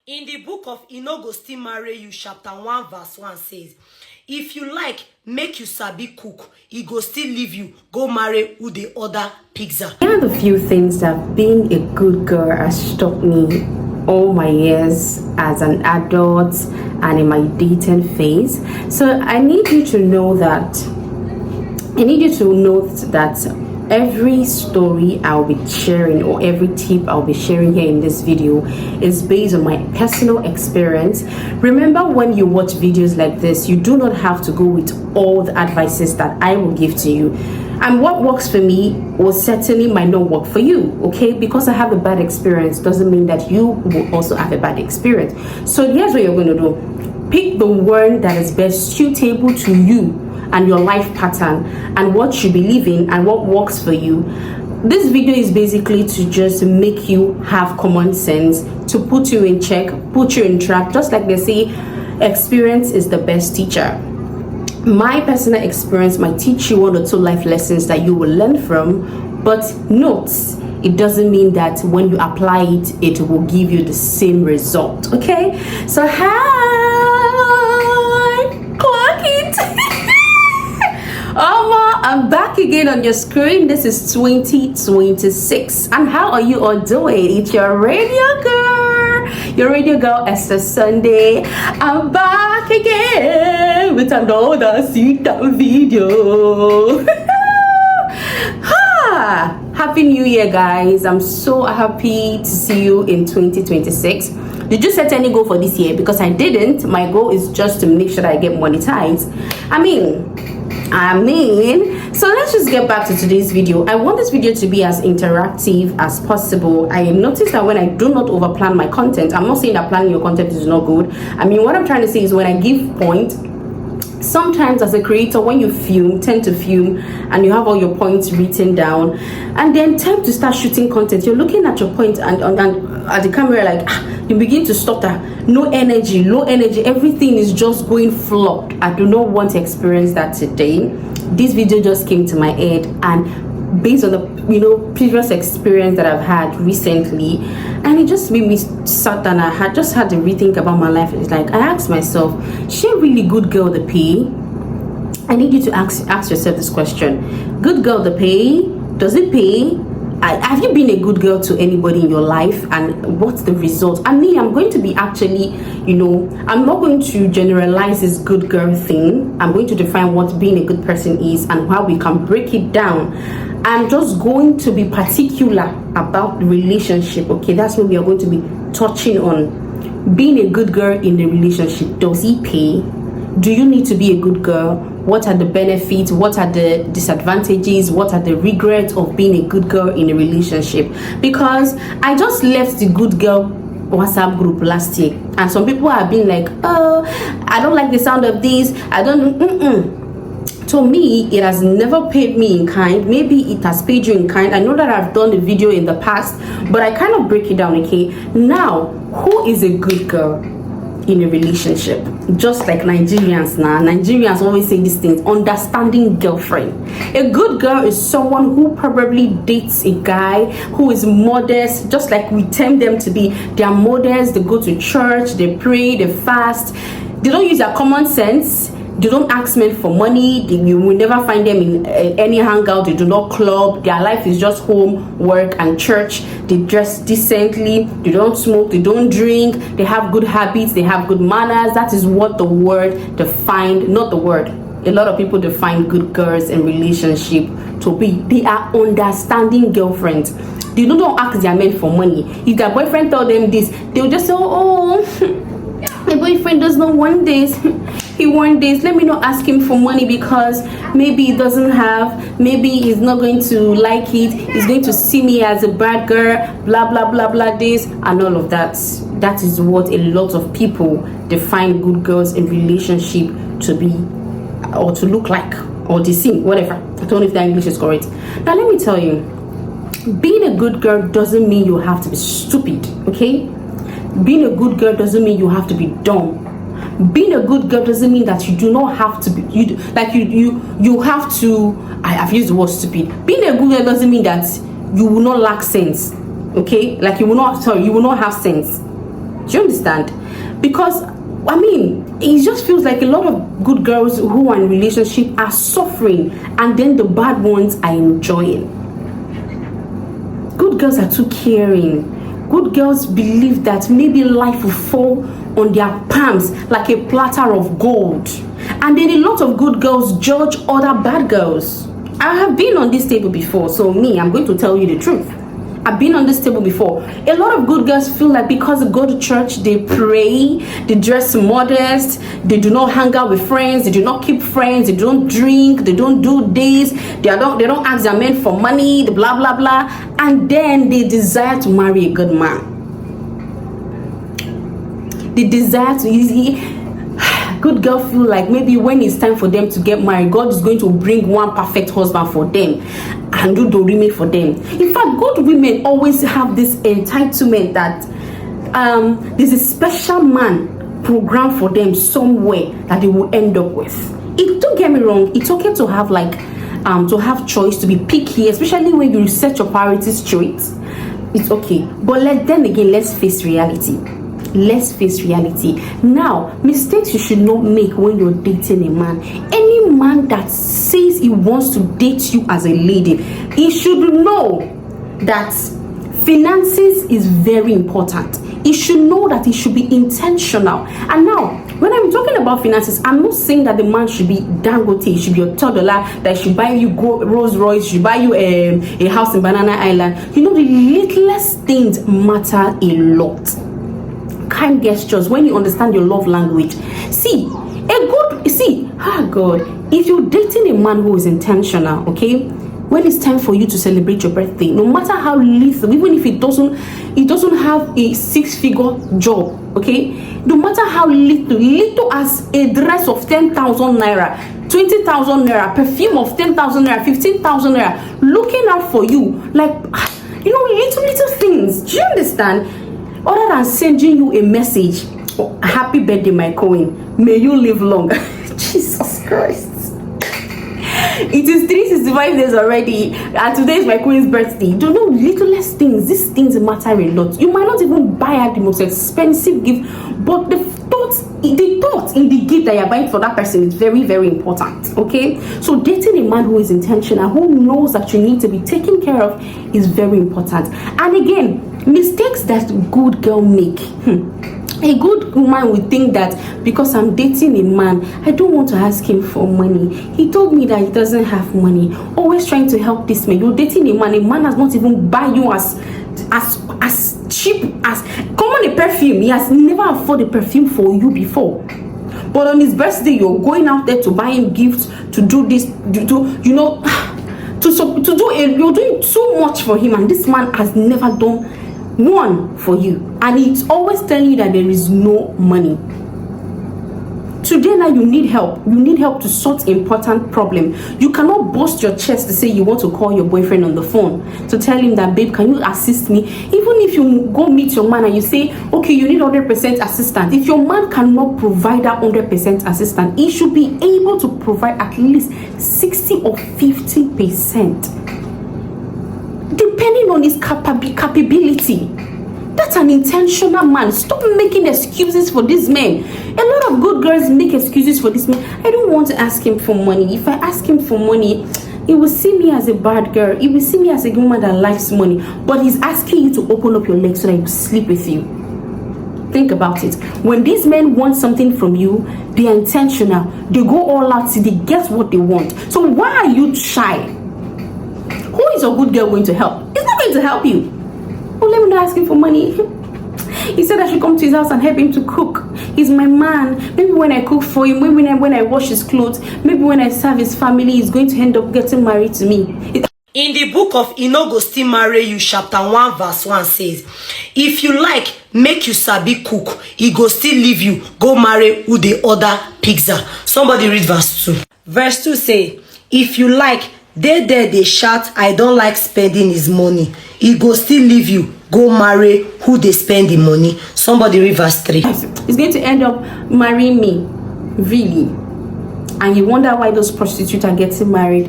In the book of E No Go Still Marry You, chapter 1, verse 1 says, if you like, make you sabi cook, he go still leave you, go marry who the other pizza. Here are the few things that being a good girl has taught me all my years as an adult and in my dating phase. So I need you to know that every story I'll be sharing or every tip I'll be sharing here in this video is based on my personal experience. Remember, when you watch videos like this, you do not have to go with all the advices that I will give to you. And what works for me will certainly might not work for you, okay? Because I have a bad experience doesn't mean that you will also have a bad experience. So here's what you're going to do. Pick the one that is best suitable to you and your life pattern and what you believe in and what works for you. This video is basically to just make you have common sense, to put you in check, put you in track. Just like they say, experience is the best teacher. My personal experience might teach you 1 or 2 life lessons that you will learn from, but notes, it doesn't mean that when you apply it, it will give you the same result, okay? So hi, clock it. I'm back again on your screen. This is 2026, and how are you all doing? It's your radio girl Esther Sunday. I'm back again with another sit-down video. Happy New Year, guys. I'm so happy to see you in 2026. Did you set any goal for this year? Because I didn't. My goal is just to make sure that I get monetized. I mean, so let's just get back to today's video. I want this video to be as interactive as possible. I noticed that when I do not overplan my content, I'm not saying that planning your content is not good. I mean, what I'm trying to say is when I give point, sometimes as a creator, when you tend to film and you have all your points written down, and then time to start shooting content, you're looking at your point and at the camera like you begin to stutter, no energy, low energy, everything is just going flop. I do not want to experience that today. This video just came to my head, and based on the previous experience that I've had recently, and it just made me sat down. I had just had to rethink about my life. It's like I asked myself, she a really good girl to pay? I need you to ask yourself this question. Good girl to pay? Does it pay? Have you been a good girl to anybody in your life, and what's the result? I mean, I'm going to be actually, I'm not going to generalize this good girl thing. I'm going to define what being a good person is and how we can break it down. I'm just going to be particular about the relationship, okay? That's what we are going to be touching on. Being a good girl in the relationship, does it pay? Do you need to be a good girl? What are the benefits? What are the disadvantages? What are the regrets of being a good girl in a relationship? Because I just left the good girl WhatsApp group last year, and some people have been like, oh, I don't like the sound of this. I don't. To me, it has never paid me in kind. Maybe it has paid you in kind. I know that I've done the video in the past, but I kind of break it down, okay? Now, who is a good girl in a relationship? Just like Nigerians now. Nigerians always say these things. Understanding girlfriend. A good girl is someone who probably dates a guy who is modest, just like we term them to be. They are modest, they go to church, they pray, they fast. They don't use their common sense. They don't ask men for money. You will never find them in any hangout. They do not club. Their life is just home, work, and church. They dress decently. They don't smoke. They don't drink. They have good habits. They have good manners. That is what the word defined, not the word. A lot of people define good girls in relationship to be. They are understanding girlfriends. They don't ask their men for money. If their boyfriend tell them this, they'll just say, oh, my boyfriend does not want this. He wants this. Let me not ask him for money because maybe he doesn't have. Maybe he's not going to like it. He's going to see me as a bad girl. Blah, blah, blah, blah, this and all of that. That is what a lot of people define good girls in relationship to be or to look like or to seem, whatever. I don't know if that English is correct. Now, let me tell you, being a good girl doesn't mean you have to be stupid, okay? Being a good girl doesn't mean you have to be dumb. Being a good girl doesn't mean that you do not have to be, you have to, I've used the word stupid. Being a good girl doesn't mean that you will not lack sense, okay? Like you will not have sense. Do you understand? Because I mean, it just feels like a lot of good girls who are in relationship are suffering, and then the bad ones are enjoying. Good girls are too caring. Good girls believe that maybe life will fall on their palms like a platter of gold. And then a lot of good girls judge other bad girls. I have been on this table before, so I'm going to tell you the truth. I've been on this table before. A lot of good girls feel like because they go to church, they pray, they dress modest, they do not hang out with friends, they do not keep friends, they don't drink, they don't do this, they don't ask their men for money, the blah blah blah, and then they desire to marry a good man. They desire to good girl feel like maybe when it's time for them to get married, God is going to bring one perfect husband for them and do dorime for them. In fact, good women always have this entitlement that there's a special man programmed for them somewhere that they will end up with. Don't get me wrong, it's okay to have to have choice, to be picky, especially when you set your priorities straight. It's okay, but let's face reality. Let's face reality. Now, mistakes you should not make when you're dating a man. Any man that says he wants to date you as a lady, he should know that finances is very important. He should know that he should be intentional. And now, when I'm talking about finances, I'm not saying that the man should be Dangote, he should be a $100, that should buy you Rolls Royce, should buy you a house in Banana Island. You know, the littlest things matter a lot. Kind gestures, when you understand your love language. God, if you're dating a man who is intentional, okay, when it's time for you to celebrate your birthday, no matter how little, even if it doesn't have a 6-figure job, okay, no matter how little as a dress of 10,000 naira, 20,000 naira, perfume of 10,000 naira, 15,000 naira, looking out for you, like, little things. Do you understand? Other than sending you a message, happy birthday, my Cohen, may you live long. Jesus Christ. It is 365 days already, and today is my Queen's birthday. You don't know, littlest things, these things matter a lot. You might not even buy her the most expensive gift, but the thought in the gift that you're buying for that person is very, very important. Okay, so dating a man who is intentional, who knows that you need to be taken care of, is very important. And again, mistakes that good girl make. A good woman would think that because I'm dating a man, I don't want to ask him for money. He told me that he doesn't have money. Always trying to help this man. You're dating a man has not even buy you as cheap as common a perfume. He has never afforded a perfume for you before. But on his birthday, you're going out there to buy him gifts, to do this, you're doing so much for him, and this man has never done one for you, and it's always telling you that there is no money. Today now you need help to sort important problem. You cannot bust your chest to say you want to call your boyfriend on the phone to tell him that, babe, can you assist me? Even if you go meet your man and you say, okay, you need 100% assistance, if your man cannot provide that 100% assistance, he should be able to provide at least 60 or 50%. Depending on his capability. That's an intentional man. Stop making excuses for this man. A lot of good girls make excuses for this man. I don't want to ask him for money. If I ask him for money, he will see me as a bad girl. He will see me as a woman that likes money. But he's asking you to open up your legs so that he will sleep with you. Think about it. When these men want something from you, they are intentional. They go all out till they get what they want. So why are you shy? Who is a good girl going to help? It's not going to help you. Oh, let me not ask him for money. He said I should come to his house and help him to cook. He's my man. Maybe when I cook for him, maybe when I wash his clothes, maybe when I serve his family, he's going to end up getting married to me. In the book of "E no go still marry you," chapter 1 verse 1 says, if you like make you sabi cook, he go still leave you, go marry who the other pizza. Somebody read verse 2. Verse 2 say, if you like they shout, I don't like spending his money, he go still leave you, go marry who they spend the money. Somebody read verse 3. He's going to end up marrying me, really. And you wonder why those prostitutes are getting married,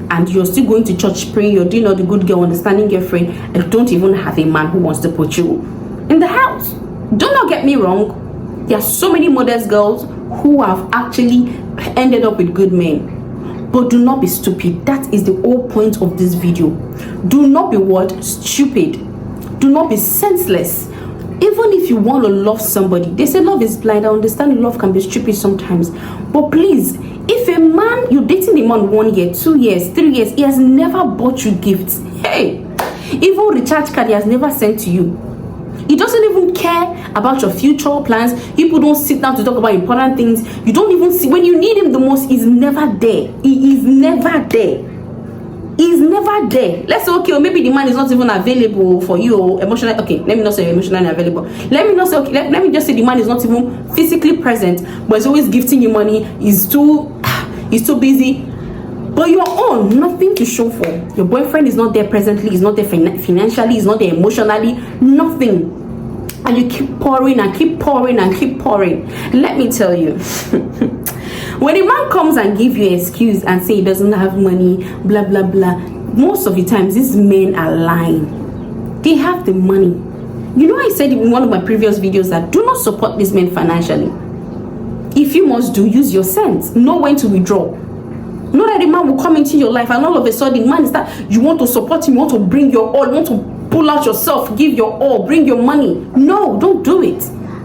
and you're still going to church praying, you're doing all the good girl, understanding your friend, and don't even have a man who wants to put you in the house. Do not get me wrong, there are so many modest girls who have actually ended up with good men. But do not be stupid. That is the whole point of this video. Do not be what? Stupid. Do not be senseless. Even if you want to love somebody, they say love is blind. I understand love can be stupid sometimes. But please, if a man, you're dating a man 1 year, 2 years, 3 years, he has never bought you gifts. Hey, even recharge card he has never sent to you. He doesn't even care about your future plans. People don't sit down to talk about important things. You don't even see when you need him the most. He's never there. He is never there. He's never there. Let's say, okay, or maybe the man is not even available for you emotionally. Okay, let me not say emotionally available. Let me not say, okay, let me just say the man is not even physically present, but he's always gifting you money. He's too busy. But you're on, nothing to show for. Your boyfriend is not there presently. He's not there financially. He's not there emotionally. Nothing. And you keep pouring and keep pouring and keep pouring. Let me tell you. When a man comes and give you an excuse and say he doesn't have money, blah, blah, blah, most of the times these men are lying. They have the money. You know, I said in one of my previous videos that do not support these men financially. If you must do, use your sense. Know when to withdraw. Not that the man will come into your life and all of a sudden, man, is that you want to support him, you want to bring your all, you want to pull out yourself, give your all, bring your money. No, don't do it.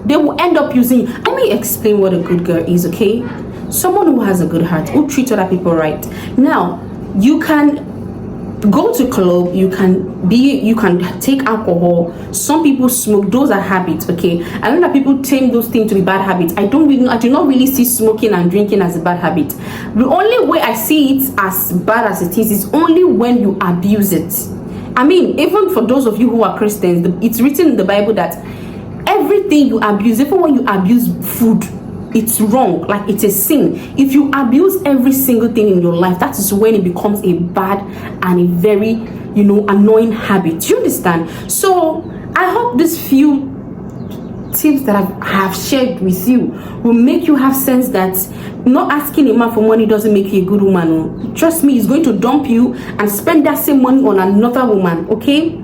They will end up using you. Let me explain what a good girl is, okay? Someone who has a good heart, who treats other people right. Now, you can go to club, you can take alcohol. Some people smoke. Those are habits, okay? I know that people tame those things to be bad habits. I do not really see smoking and drinking as a bad habit. The only way I see it as bad as it is only when you abuse it. I mean, even for those of you who are Christians, it's written in the Bible that everything you abuse, even when you abuse food, it's wrong. Like, it's a sin. If you abuse every single thing in your life, that is when it becomes a bad and a very, annoying habit. Do you understand? So I hope these few tips that I have shared with you will make you have sense that not asking a man for money doesn't make you a good woman. Trust me, he's going to dump you and spend that same money on another woman, okay?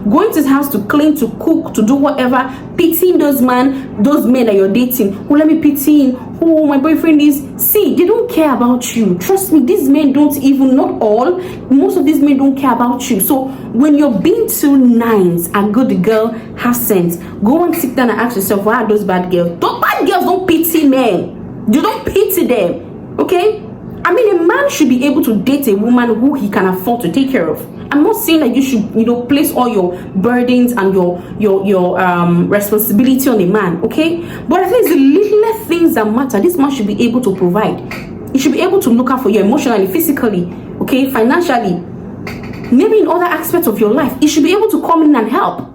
Going to his house to clean, to cook, to do whatever, pitying those men that you're dating. Oh, let me pity him. Oh, my boyfriend is. See, they don't care about you. Trust me, these men don't even, not all, most of these men don't care about you. So when you're being too nice and good girl, have sense, go and sit down and ask yourself, why are those bad girls? Those bad girls don't pity men. You don't pity them, okay? I mean, a man should be able to date a woman who he can afford to take care of. I'm not saying that you should, place all your burdens and your responsibility on a man, okay? But at least the little things that matter, this man should be able to provide. He should be able to look out for you emotionally, physically, okay, financially, maybe in other aspects of your life. He should be able to come in and help.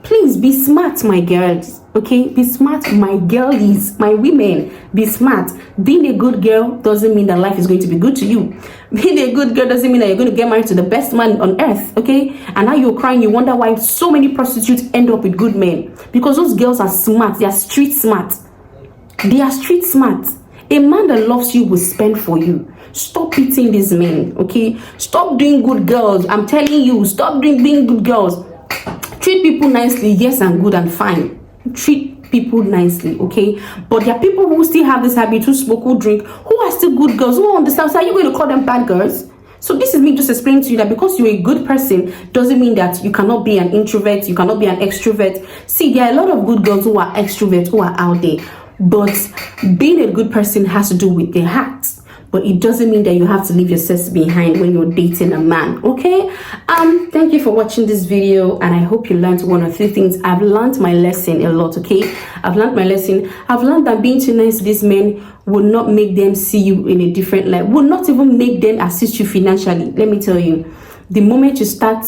Please be smart, my girls, okay? Be smart, my girlies, my women. Be smart. Being a good girl doesn't mean that life is going to be good to you. Being a good girl doesn't mean that you're going to get married to the best man on earth, okay? And now you're crying, you wonder why so many prostitutes end up with good men. Because those girls are smart. They are street smart. They are street smart. A man that loves you will spend for you. Stop pitying these men, okay? Stop doing good girls. I'm telling you, stop being good girls. Treat people nicely, yes, and good and fine. Treat people nicely, okay? But there are people who still have this habit, who smoke, who drink, who are still good girls, who understand. So are you going to call them bad girls? So this is me just explaining to you that because you're a good person doesn't mean that you cannot be an introvert, you cannot be an extrovert. See, there are a lot of good girls who are extroverts, who are out there. But being a good person has to do with their heart. But it doesn't mean that you have to leave your sex behind when you're dating a man, okay? Thank you for watching this video, and I hope you learned 1 or 3 things. I've learned my lesson a lot, okay? I've learned my lesson. I've learned that being too nice to these men will not make them see you in a different light, will not even make them assist you financially. Let me tell you, the moment you start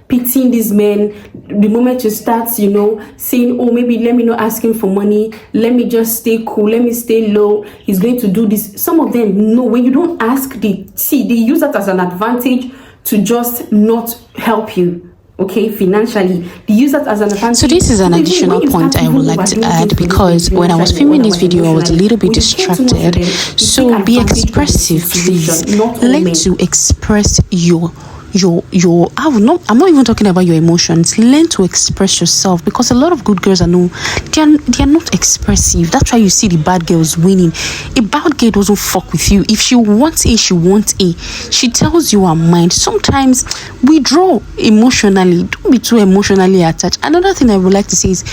pitying these men, the moment you start, saying, oh, maybe let me not ask him for money, let me just stay cool, let me stay low, he's going to do this. Some of them, no, when you don't ask, they use that as an advantage to just not help you, okay, financially. They use that as an advantage. So this is an additional point I would like to add, because when I was filming this video, I was a little bit distracted. So be expressive, please. Learn to express your I'm not even talking about your emotions. Learn to express yourself, because a lot of good girls they are not expressive. That's why you see the bad girls winning. A bad girl doesn't fuck with you. If she wants A, she wants A. She tells you her mind. Sometimes withdraw emotionally. Don't be too emotionally attached. Another thing I would like to say is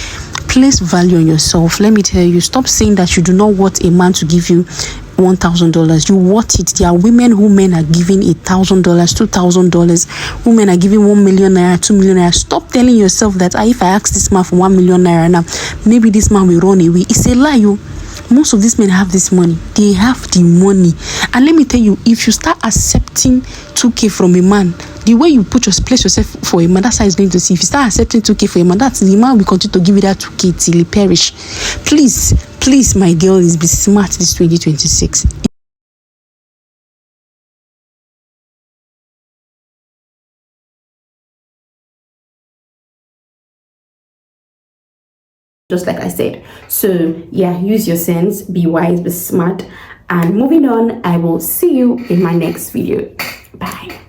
place value on yourself. Let me tell you, stop saying that you do not want a man to give you $1,000. You want it. There are women who men are giving $1,000, $2,000. Women are giving 1 million naira, 2 million naira. Stop telling yourself that if I ask this man for 1 million naira now, maybe this man will run away. It's a lie. Most of these men have this money. They have the money. And let me tell you, if you start accepting 2K from a man, the way you place yourself for a man, that's how he's going to see. If you start accepting 2K for a man, that's the man will continue to give you that 2K till he perish. Please, my girl, is be smart this 2026. Just like I said. So yeah, use your sense, be wise, be smart. And moving on, I will see you in my next video. Bye.